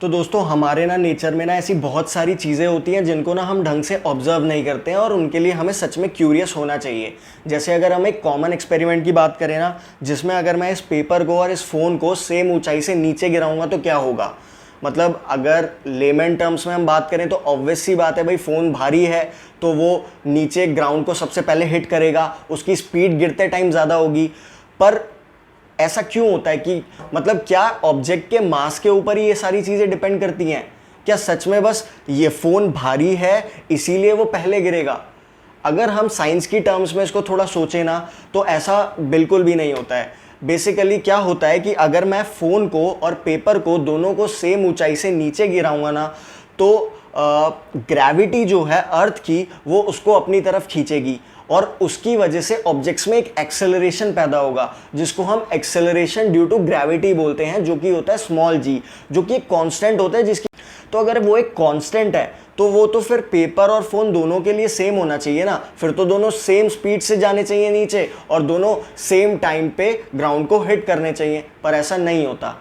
तो दोस्तों हमारे ना नेचर में ना ऐसी बहुत सारी चीज़ें होती हैं जिनको ना हम ढंग से ऑब्जर्व नहीं करते हैं और उनके लिए हमें सच में क्यूरियस होना चाहिए। जैसे अगर हम एक कॉमन एक्सपेरिमेंट की बात करें ना, जिसमें अगर मैं इस पेपर को और इस फ़ोन को सेम ऊंचाई से नीचे गिराऊंगा तो क्या होगा। मतलब अगर लेमन टर्म्स में हम बात करें तो ऑब्वियस सी बात है भाई, फ़ोन भारी है तो वो नीचे ग्राउंड को सबसे पहले हिट करेगा, उसकी स्पीड गिरते टाइम ज़्यादा होगी। पर ऐसा क्यों होता है कि मतलब क्या ऑब्जेक्ट के मास के ऊपर ही ये सारी चीज़ें डिपेंड करती हैं? क्या सच में बस ये फ़ोन भारी है इसीलिए वो पहले गिरेगा? अगर हम साइंस की टर्म्स में इसको थोड़ा सोचें ना, तो ऐसा बिल्कुल भी नहीं होता है। बेसिकली क्या होता है कि अगर मैं फ़ोन को और पेपर को दोनों को सेम ऊंचाई से नीचे गिराऊंगा ना, तो ग्रेविटी जो है अर्थ की वो उसको अपनी तरफ खींचेगी और उसकी वजह से ऑब्जेक्ट्स में एक एक्सेलरेशन पैदा होगा, जिसको हम एक्सेलरेशन ड्यू टू ग्रेविटी बोलते हैं, जो कि होता है स्मॉल जी, जो कि एक कांस्टेंट होता है जिसकी। तो अगर वो एक कांस्टेंट है तो वो तो फिर पेपर और फोन दोनों के लिए सेम होना चाहिए ना, फिर तो दोनों सेम स्पीड से जाने चाहिए नीचे और दोनों सेम टाइम पे ग्राउंड को हिट करने चाहिए। पर ऐसा नहीं होता।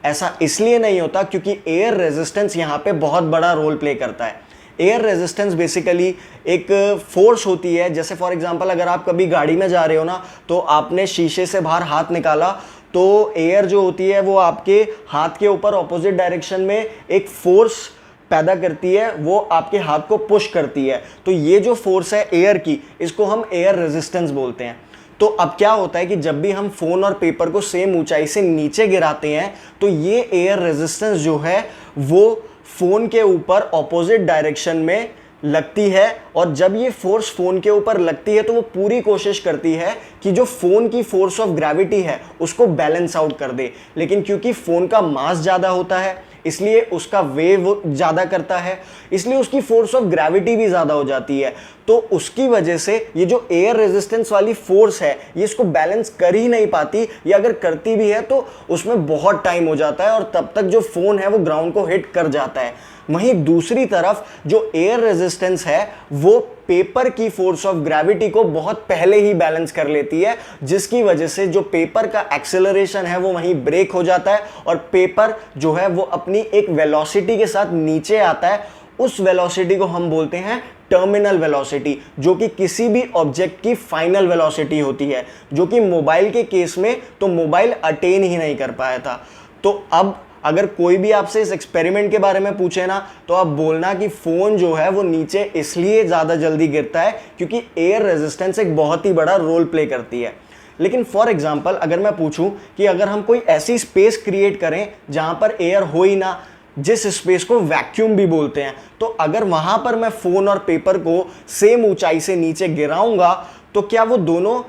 ऐसा इसलिए नहीं होता क्योंकि एयर रेजिस्टेंस यहाँ पे बहुत बड़ा रोल प्ले करता है। एयर रेजिस्टेंस बेसिकली एक फोर्स होती है। जैसे फॉर एग्जांपल अगर आप कभी गाड़ी में जा रहे हो ना, तो आपने शीशे से बाहर हाथ निकाला तो एयर जो होती है वो आपके हाथ के ऊपर ऑपोजिट डायरेक्शन में एक फोर्स पैदा करती है, वो आपके हाथ को पुश करती है। तो ये जो फोर्स है एयर की, इसको हम एयर रेजिस्टेंस बोलते हैं। तो अब क्या होता है कि जब भी हम फोन और पेपर को सेम ऊंचाई से नीचे गिराते हैं तो ये एयर रेजिस्टेंस जो है वो फोन के ऊपर ऑपोजिट डायरेक्शन में लगती है, और जब ये फोर्स फोन के ऊपर लगती है तो वो पूरी कोशिश करती है कि जो फोन की फोर्स ऑफ ग्रेविटी है उसको बैलेंस आउट कर दे। लेकिन क्योंकि फोन का मास ज़्यादा होता है इसलिए उसका वेव ज़्यादा करता है, इसलिए उसकी फोर्स ऑफ ग्रेविटी भी ज़्यादा हो जाती है। तो उसकी वजह से ये जो एयर रेजिस्टेंस वाली फोर्स है ये इसको बैलेंस कर ही नहीं पाती, या अगर करती भी है तो उसमें बहुत टाइम हो जाता है और तब तक जो फोन है वो ग्राउंड को हिट कर जाता है। वहीं दूसरी तरफ जो एयर रेजिस्टेंस है वो पेपर की फोर्स ऑफ ग्रेविटी को बहुत पहले ही बैलेंस कर लेती है, जिसकी वजह से जो पेपर का एक्सेलरेशन है वो वहीं ब्रेक हो जाता है और पेपर जो है वो अपनी एक वेलोसिटी के साथ नीचे आता है। उस वेलोसिटी को हम बोलते हैं टर्मिनल वेलोसिटी, जो कि किसी भी ऑब्जेक्ट की फाइनल वेलोसिटी होती है, जो कि मोबाइल के केस में तो मोबाइल अटेन ही नहीं कर पाया था। तो अब अगर कोई भी आपसे इस एक्सपेरिमेंट के बारे में पूछे ना, तो आप बोलना कि फ़ोन जो है वो नीचे इसलिए ज़्यादा जल्दी गिरता है क्योंकि एयर रेजिस्टेंस एक बहुत ही बड़ा रोल प्ले करती है। लेकिन फॉर एग्जांपल अगर मैं पूछूं कि अगर हम कोई ऐसी स्पेस क्रिएट करें जहां पर एयर हो ही ना, जिस स्पेस को वैक्यूम भी बोलते हैं, तो अगर वहां पर मैं फ़ोन और पेपर को सेम ऊंचाई से नीचे गिराऊंगा तो क्या वो दोनों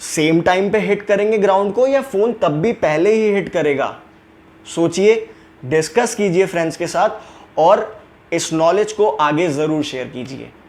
सेम टाइम पे हिट करेंगे ग्राउंड को, या फ़ोन तब भी पहले ही हिट करेगा? सोचिए, डिस्कस कीजिए फ्रेंड्स के साथ और इस नॉलेज को आगे ज़रूर शेयर कीजिए।